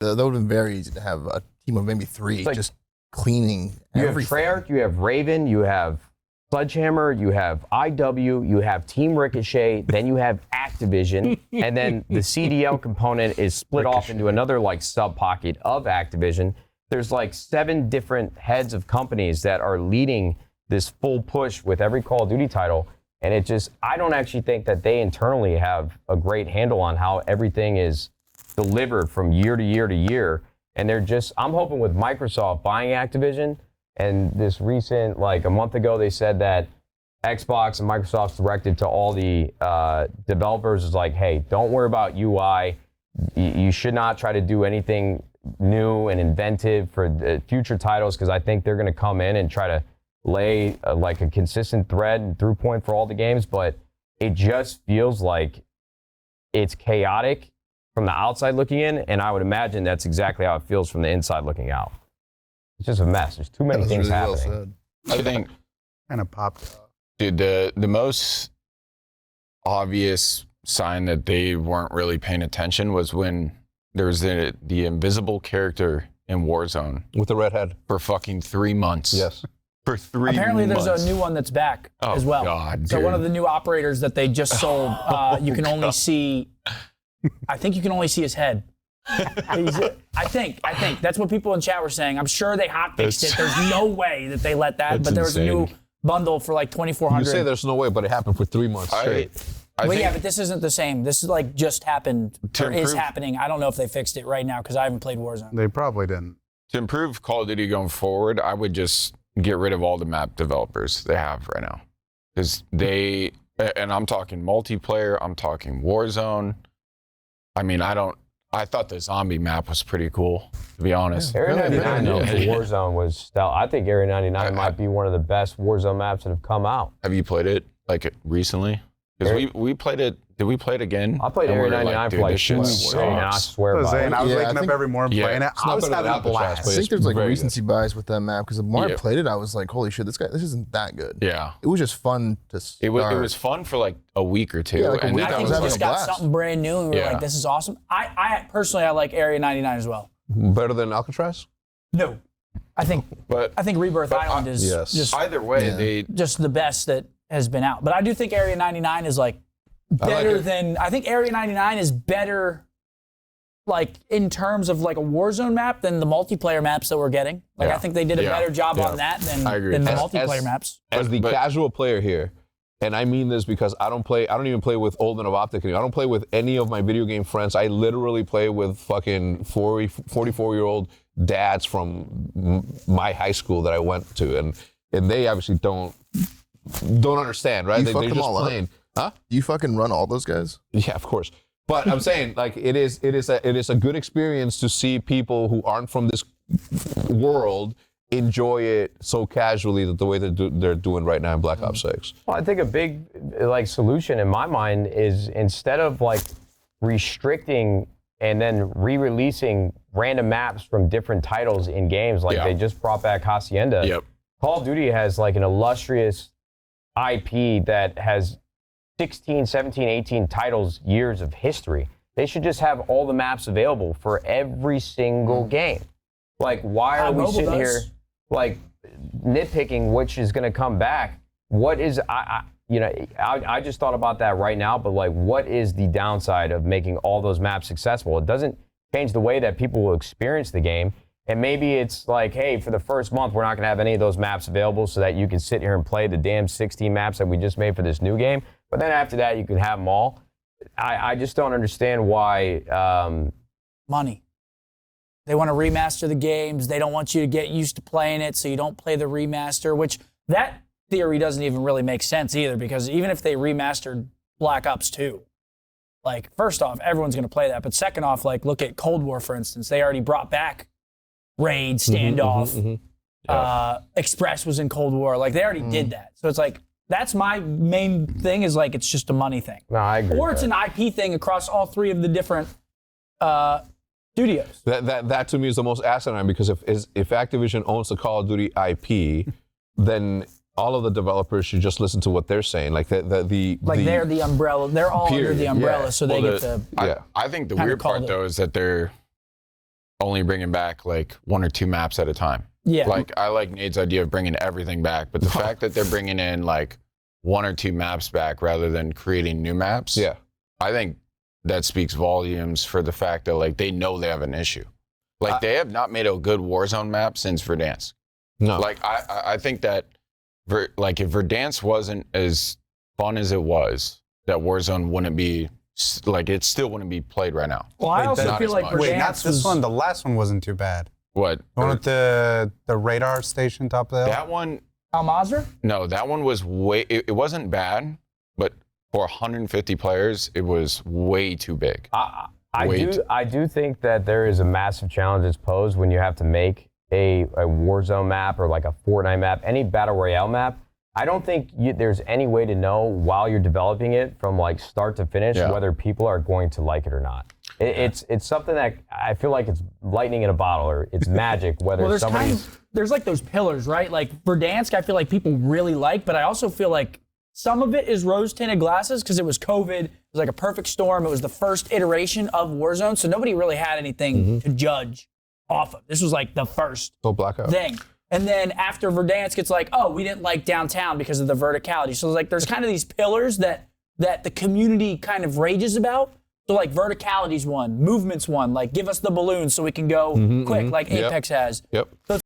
that would have been very easy to have a team of maybe 3 just cleaning everything. You have Treyarch, you have Raven, you have Sledgehammer, you have IW, you have Team Ricochet, then you have Activision, and then the CDL component is split off into another like sub-pocket of Activision. There's like 7 different heads of companies that are leading this full push with every Call of Duty title, and I don't actually think that they internally have a great handle on how everything is delivered from year to year to year, and I'm hoping with Microsoft buying Activision. And this recent, like a month ago, they said that Xbox and Microsoft's directive to all the developers is like, hey, don't worry about UI. You should not try to do anything new and inventive for the future titles, because I think they're going to come in and try to lay like a consistent thread and through point for all the games. But it just feels like it's chaotic from the outside looking in, and I would imagine that's exactly how it feels from the inside looking out. It's just a mess. There's too many things really happening. Well I think kind of popped. Dude, the most obvious sign that they weren't really paying attention was when there was the invisible character in Warzone with the red head for fucking 3 months. Yes. For 3 months. Apparently, there's a new one that's back as well. God, so one of the new operators that they just sold, you can only see. I think you can only see his head. I think that's what people in chat were saying. I'm sure they hotfixed it. There's no way that they let that, but there was a new bundle for like 2,400. You say there's no way, but it happened for 3 months straight. But this isn't the same. This is like just happened or is happening. I don't know if they fixed it right now because I haven't played Warzone. They probably didn't. To improve Call of Duty going forward, I would just get rid of all the map developers they have right now, because and I'm talking multiplayer, I'm talking Warzone. I mean, I thought the zombie map was pretty cool, to be honest. Area 99 though, for Warzone was stellar. I think Area 99 might be one of the best Warzone maps that have come out. Have you played it like recently? Because we played it. Did we play it again? I played Area 99 for like 2 weeks straight, and I swear by it. I was waking up every morning playing it. I was having a blast. I think there's like recency bias with that map, because the more I played it, I was like, holy shit, this isn't that good. Yeah. It was just fun to start. It was fun for like a week or 2. Yeah, like a week. I think we just got something brand new, and we were like, this is awesome. I personally, I like Area 99 as well. Better than Alcatraz? No. I think Rebirth Island is just either way, just the best that has been out. But I do think Area 99 is like better than, I think Area 99 is better like in terms of like a Warzone map than the multiplayer maps that we're getting. Like I think they did a better job on that than the multiplayer maps. As the casual player here, and I mean this because I don't even play with Olden of OpTic anymore. I don't play with any of my video game friends. I literally play with fucking 44-year-old dads from my high school that I went to, and they obviously don't understand, right? They're just playing. Huh? You fucking run all those guys? Yeah, of course. But I'm saying, like, it is a good experience to see people who aren't from this world enjoy it so casually the way they're doing right now in Black Ops 6. Well, I think a big like solution in my mind is, instead of like restricting and then re-releasing random maps from different titles in games, like they just brought back Hacienda. Yep. Call of Duty has like an illustrious IP that has 16, 17, 18 titles, years of history. They should just have all the maps available for every single game. Like, why are we sitting here like nitpicking which is going to come back? What is, I just thought about that right now, but like, what is the downside of making all those maps accessible? It doesn't change the way that people will experience the game. And maybe it's like, hey, for the first month, we're not going to have any of those maps available so that you can sit here and play the damn 16 maps that we just made for this new game. But then after that, you can have them all. I just don't understand why. Money. They want to remaster the games. They don't want you to get used to playing it, so you don't play the remaster, which that theory doesn't even really make sense either, because even if they remastered Black Ops 2, like, first off, everyone's going to play that. But second off, like, look at Cold War, for instance. They already brought back Raid, Standoff. Express was in Cold War. Like, they already did that. So it's like, that's my main thing, is like, it's just a money thing. No, I agree. Or it's an IP thing across all three of the different studios. That to me is the most asinine, because if Activision owns the Call of Duty IP, then all of the developers should just listen to what they're saying. Like they're the umbrella. They're all under the umbrella, so they get to. I think the weird part though is that only bringing back like 1 or 2 maps at a time. Yeah. Like I like Nade's idea of bringing everything back, but the fact that they're bringing in like 1 or 2 maps back rather than creating new maps, Yeah. I think that speaks volumes for the fact that like they know they have an issue. Like they have not made a good Warzone map since Verdansk. No. Like I think that like if Verdansk wasn't as fun as it was, that Warzone wouldn't be like it still wouldn't be played right now. Well, I also not feel as like much. Wait, not Verdansk this was one. The last one wasn't too bad. What? The one with the radar station top of the hill. That one, Al Mazrah. no, that one was way, it wasn't bad, but for 150 players, it was way too big. I do think that there is a massive challenge that's posed when you have to make a Warzone map or like a Fortnite map, any Battle Royale map. I don't think there's any way to know while you're developing it from like start to finish whether people are going to like it or not. It's something that I feel like it's lightning in a bottle or it's magic. Whether Well, somebody's there's like those pillars, right? Like Verdansk, I feel like people really like, but I also feel like some of it is rose-tinted glasses because it was COVID. It was like a perfect storm. It was the first iteration of Warzone, so nobody really had anything to judge off of. This was like the first blackout thing. And then after Verdansk, it's like, oh, we didn't like downtown because of the verticality. So like there's kind of these pillars that the community kind of rages about. So like verticality's one, movement's one, like give us the balloons so we can go quick like Apex has. Yep. So